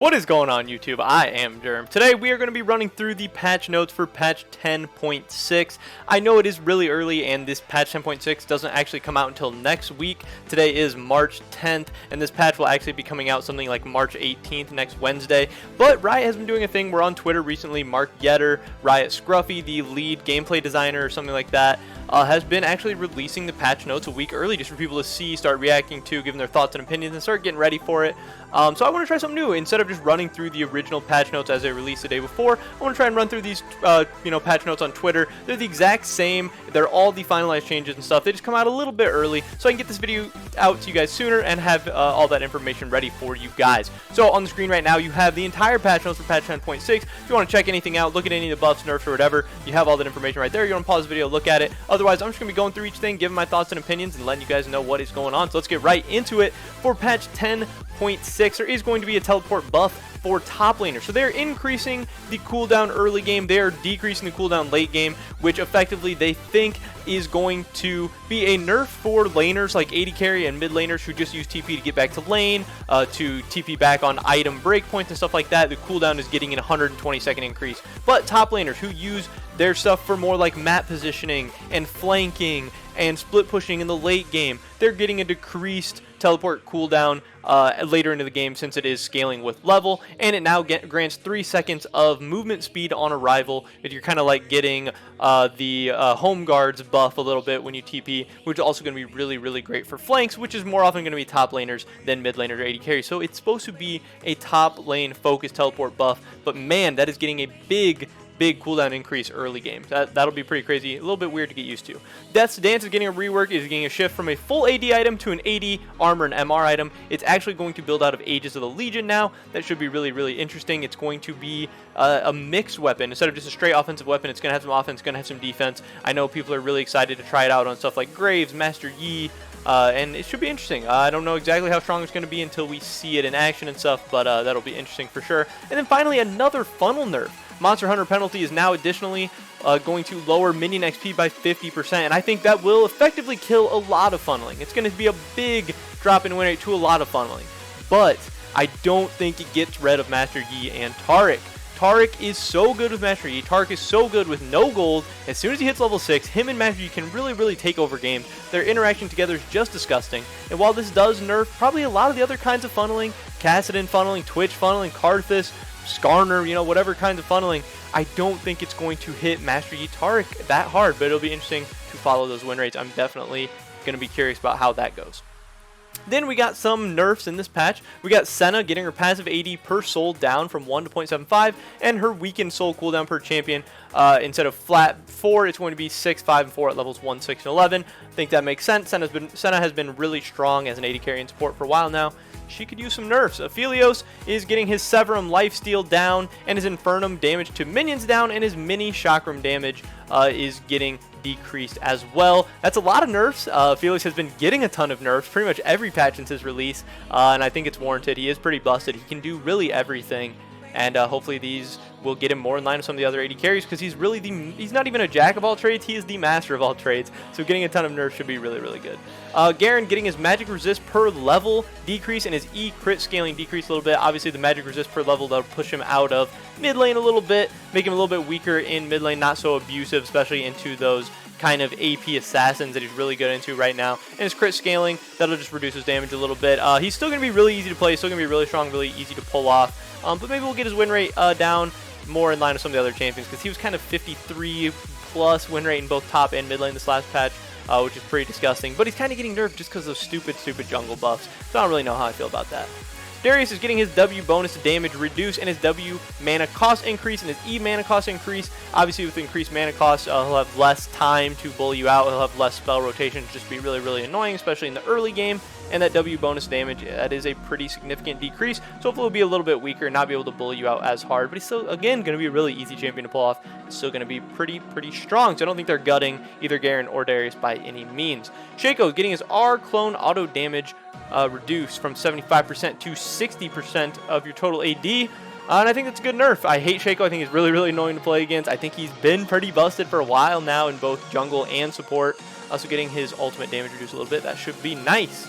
What is going on, YouTube? I am Germ. Today we are going to be running through the patch notes for patch 10.6. I know it is really early and this patch 10.6 doesn't actually come out until next week. Today is March 10th and this patch will actually be coming out something like March 18th, next Wednesday. But Riot has been doing a thing where on Twitter recently, Mark Yetter, Riot Scruffy, the lead gameplay designer or something like that, has been actually releasing the patch notes a week early just for people to see, start reacting to, giving their thoughts and opinions, and start getting ready for it. So I want to try something new. Instead of just running through the original patch notes as they released the day before, I want to try and run through these patch notes on Twitter. They're the exact same. They're all the finalized changes and stuff. They just come out a little bit early so I can get this video out to you guys sooner and have all that information ready for you guys. So on the screen right now you have the entire patch notes for patch 10.6. If you want to check anything out, look at any of the buffs, nerfs, or whatever, you have all that information right there. You want to pause the video, look at it. Otherwise, I'm just going to be going through each thing, giving my thoughts and opinions, and letting you guys know what is going on. So let's get right into it. For patch 10.6, there is going to be a teleport buff for top laners. So they're increasing the cooldown early game, they are decreasing the cooldown late game, which effectively they think is going to be a nerf for laners like AD carry and mid laners who just use TP to get back to lane, to TP back on item breakpoints and stuff like that. The cooldown is getting an 120-second increase. But top laners who use their stuff for more like map positioning and flanking and split pushing in the late game, they're getting a decreased teleport cooldown later into the game since it is scaling with level, and it now grants 3 seconds of movement speed on arrival. If you're kind of like getting the home guards buff a little bit when you TP, which is also going to be really great for flanks, which is more often going to be top laners than mid laners or AD carry. So it's supposed to be a top lane focused teleport buff, but man, that is getting a big cooldown increase early game. That'll be pretty crazy, a little bit weird to get used to. Death's Dance is getting a rework, is getting a shift from a full AD item to an AD armor and MR item. It's actually going to build out of Ages of the Legion now. That should be really interesting. It's going to be a mixed weapon. Instead of just a straight offensive weapon, it's going to have some offense, going to have some defense. I know people are really excited to try it out on stuff like Graves, Master Yi, and it should be interesting. I don't know exactly how strong it's going to be until we see it in action and stuff, but that'll be interesting for sure. And then finally, another funnel nerf. Monster Hunter penalty is now additionally going to lower minion XP by 50%, and I think that will effectively kill a lot of funneling. It's going to be a big drop in win rate to a lot of funneling, but I don't think it gets rid of Master Yi and Taric. Taric is so good with Master Yi. Taric is so good with no gold. As soon as he hits level 6, him and Master Yi can really take over games. Their interaction together is just disgusting. And while this does nerf probably a lot of the other kinds of funneling, Kassadin funneling, Twitch funneling, Karthus, Skarner, whatever kinds of funneling, I don't think it's going to hit Master Yi Taric that hard, but it'll be interesting to follow those win rates. I'm definitely going to be curious about how that goes. Then we got some nerfs in this patch. We got Senna getting her passive AD per soul down from 1 to 0.75, and her weakened soul cooldown per champion, instead of flat 4, it's going to be 6, 5, and 4 at levels 1, 6, and 11. I think that makes sense. Senna has been really strong as an AD carry and support for a while now. She could use some nerfs. Aphelios is getting his Severum lifesteal down, and his Infernum damage to minions down, and his mini Chakram damage is getting decreased as well. That's a lot of nerfs. Aphelios has been getting a ton of nerfs pretty much every patch since his release, and I think it's warranted. He is pretty busted. He can do really everything, and hopefully these will get him more in line with some of the other AD carries, because he's really he's not even a jack of all trades, he is the master of all trades. So getting a ton of nerfs should be really good. Garen getting his magic resist per level decrease and his E crit scaling decrease a little bit. Obviously the magic resist per level, that'll push him out of mid lane a little bit, make him a little bit weaker in mid lane, not so abusive, especially into those kind of AP assassins that he's really good into right now. And his crit scaling, that'll just reduce his damage a little bit. He's still going to be really easy to play, still going to be really strong, really easy to pull off. But maybe we'll get his win rate down more in line with some of the other champions, because he was kind of 53 plus win rate in both top and mid lane this last patch, which is pretty disgusting. But he's kind of getting nerfed just because of stupid jungle buffs, so I don't really know how I feel about that. Darius is getting his W bonus damage reduced and his W mana cost increase and his E mana cost increase. Obviously with increased mana cost, he'll have less time to bully you out, he'll have less spell rotation, just be really annoying, especially in the early game. And that W bonus damage, that is a pretty significant decrease, so hopefully he'll be a little bit weaker and not be able to bully you out as hard, but he's still, again, going to be a really easy champion to pull off. It's still going to be pretty strong, so I don't think they're gutting either Garen or Darius by any means. Shaco getting his R clone auto damage reduced from 75% to 60% of your total AD. And I think that's a good nerf. I hate Shaco. I think he's really annoying to play against. I think he's been pretty busted for a while now in both jungle and support. Also getting his ultimate damage reduced a little bit. That should be nice.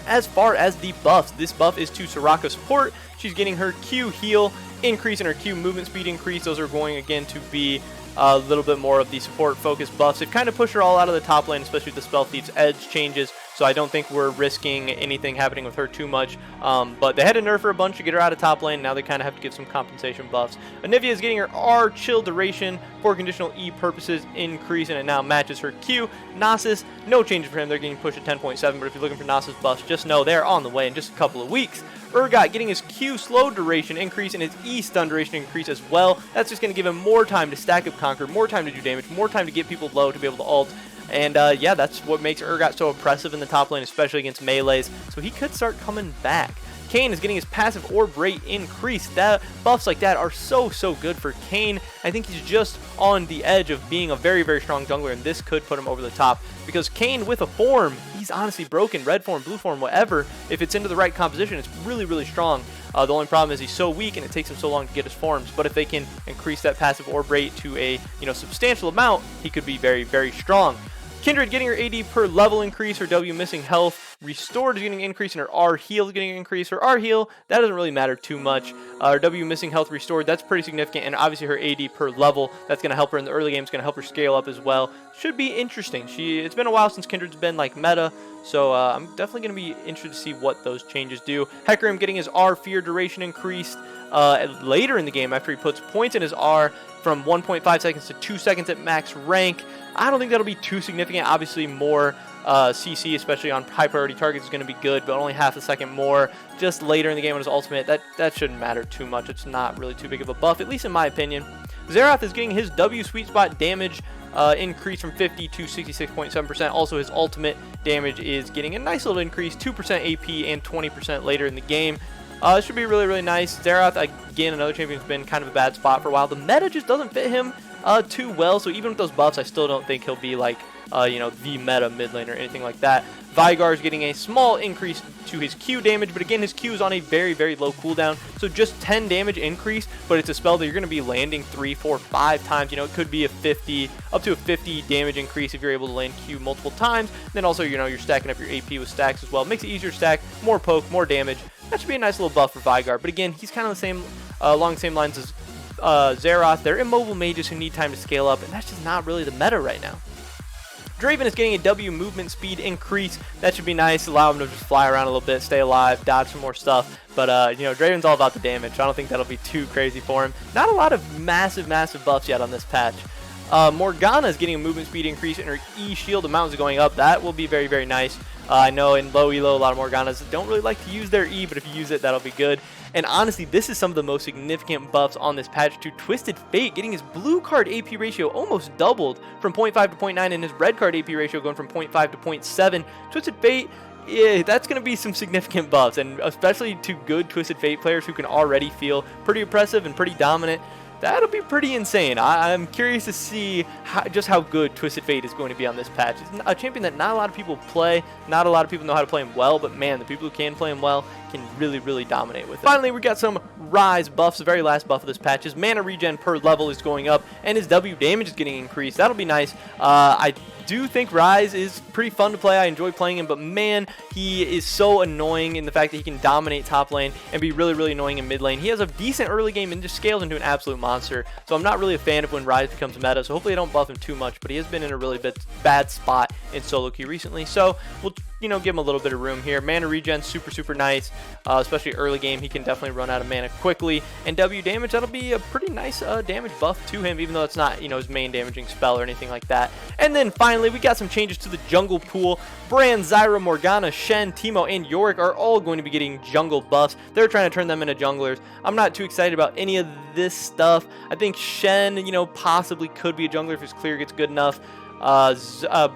As far as the buffs, this buff is to Soraka support. She's getting her Q heal increase and her Q movement speed increase. Those are going again to be a little bit more of the support focused buffs. They've kind of pushed her all out of the top lane, especially with the Spell Thief's Edge changes, so I don't think we're risking anything happening with her too much. But they had to nerf her a bunch to get her out of top lane. Now they kind of have to give some compensation buffs. Anivia is getting her R chill duration for conditional E purposes increase, and it now matches her Q. Nasus, no changes for him. They're getting pushed at 10.7, but if you're looking for Nasus buffs, just know they're on the way in just a couple of weeks. Urgot getting his Q slow duration increase and his E stun duration increase as well. That's just going to give him more time to stack up Conquer, more time to do damage, more time to get people low to be able to ult. And yeah, that's what makes Urgot so oppressive in the top lane, especially against melees. So he could start coming back. Kayn is getting his passive orb rate increased. Buffs like that are so good for Kayn. I think he's just on the edge of being a very strong jungler, and this could put him over the top. Because Kayn with a form, he's honestly broken. Red form, blue form, whatever. If it's into the right composition, it's really strong. The only problem is he's so weak and it takes him so long to get his forms. But if they can increase that passive orb rate to a substantial amount, he could be very strong. Kindred getting her AD per level increase, her W missing health restored is getting an increase, and her R heal is getting an increase. Her R heal, that doesn't really matter too much. Her W missing health restored, that's pretty significant, and obviously her AD per level, that's going to help her in the early game, it's going to help her scale up as well. Should be interesting. It's been a while since Kindred's been like meta, so I'm definitely going to be interested to see what those changes do. Hecarim getting his R fear duration increased later in the game after he puts points in his R from 1.5 seconds to 2 seconds at max rank. I don't think that'll be too significant. Obviously, more CC, especially on high priority targets, is going to be good, but only half a second more just later in the game on his ultimate. That shouldn't matter too much. It's not really too big of a buff, at least in my opinion. Xerath is getting his W sweet spot damage increase from 50 to 66.7%. Also, his ultimate damage is getting a nice little increase, 2% AP and 20% later in the game. It should be really nice. Xerath, again, another champion who's been kind of a bad spot for a while. The meta just doesn't fit him too well, so even with those buffs, I still don't think he'll be like, the meta mid lane or anything like that. Veigar is getting a small increase to his Q damage, but again, his Q is on a very low cooldown, so just 10 damage increase, but it's a spell that you're going to be landing 3, 4, 5 times. It could be up to a 50 damage increase if you're able to land Q multiple times. Then also, you're stacking up your AP with stacks as well. Makes it easier to stack, more poke, more damage. That should be a nice little buff for Veigar, but again, he's kind of the same, along the same lines as Xerath. They're immobile mages who need time to scale up, and that's just not really the meta right now. Draven is getting a W movement speed increase. That should be nice. Allow him to just fly around a little bit, stay alive, dodge some more stuff. But, Draven's all about the damage, so I don't think that'll be too crazy for him. Not a lot of massive buffs yet on this patch. Morgana is getting a movement speed increase, and her E shield amount is going up. That will be very nice. I know in low elo, a lot of Morganas don't really like to use their E, but if you use it, that'll be good. And honestly, this is some of the most significant buffs on this patch to Twisted Fate, getting his blue card AP ratio almost doubled from 0.5 to 0.9, and his red card AP ratio going from 0.5 to 0.7. Twisted Fate, yeah, that's going to be some significant buffs, and especially to good Twisted Fate players who can already feel pretty oppressive and pretty dominant. That'll be pretty insane. I'm curious to see just how good Twisted Fate is going to be on this patch. It's a champion that not a lot of people play. Not a lot of people know how to play him well, but man, the people who can play him well can really dominate with it. Finally, we got some Ryze buffs. The very last buff of this patch is mana regen per level is going up, and his W damage is getting increased. That'll be nice. I do think Ryze is pretty fun to play. I enjoy playing him, but man, he is so annoying in the fact that he can dominate top lane and be really annoying in mid lane. He has a decent early game and just scales into an absolute monster, so I'm not really a fan of when Ryze becomes meta, so hopefully I don't buff him too much, but he has been in a really bad spot in solo queue recently, so we'll give him a little bit of room here. Mana regen, super nice, especially early game. He can definitely run out of mana quickly, and W damage, that'll be a pretty nice damage buff to him, even though it's not, his main damaging spell or anything like that. And then finally, we got some changes to the jungle pool. Brand, Zyra, Morgana, Shen, Teemo, and Yorick are all going to be getting jungle buffs. They're trying to turn them into junglers. I'm not too excited about any of this stuff. I think Shen, possibly could be a jungler if his clear gets good enough.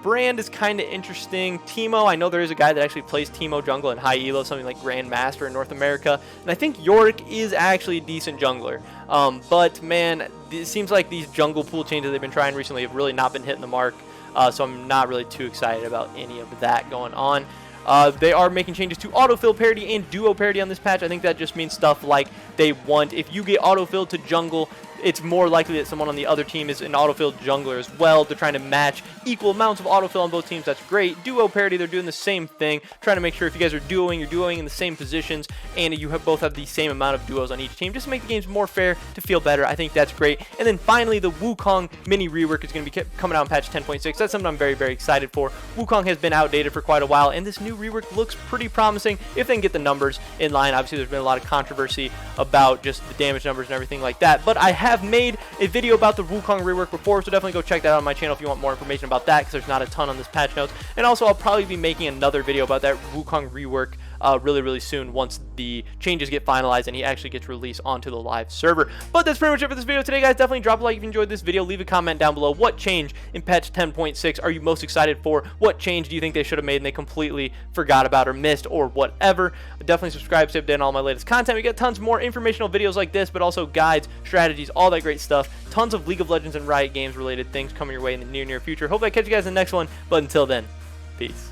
Brand is kind of interesting. Teemo, I know there is a guy that actually plays Teemo jungle in high elo, something like Grandmaster in North America, and I think Yorick is actually a decent jungler. But man, it seems like these jungle pool changes they've been trying recently have really not been hitting the mark, so I'm not really too excited about any of that going on. They are making changes to autofill parity and duo parity on this patch. I think that just means stuff like they want. If you get autofilled to jungle, it's more likely that someone on the other team is an autofill jungler as well. They're trying to match equal amounts of autofill on both teams. That's great. Duo parity, they're doing the same thing, trying to make sure if you guys are duoing, you're duoing in the same positions, and you both have the same amount of duos on each team, just to make the games more fair, to feel better. I think that's great. And then finally, the Wukong mini rework is going to be coming out in patch 10.6. That's something I'm very, very excited for. Wukong has been outdated for quite a while, and this new rework looks pretty promising if they can get the numbers in line. Obviously, there's been a lot of controversy about just the damage numbers and everything like that, but I have made a video about the Wukong rework before, so definitely go check that out on my channel if you want more information about that, because there's not a ton on this patch notes. And also, I'll probably be making another video about that Wukong rework really soon, once the changes get finalized and he actually gets released onto the live server. But that's pretty much it for this video today, guys. Definitely drop a like if you enjoyed this video. Leave a comment down below. What change in patch 10.6 are you most excited for? What change do you think they should have made and they completely forgot about or missed, or whatever? Definitely subscribe, stay updated on all my latest content. We got tons more informational videos like this, but also guides, strategies, all that great stuff. Tons of League of Legends and Riot Games related things coming your way in the near future. Hope I catch you guys in the next one, but until then, peace.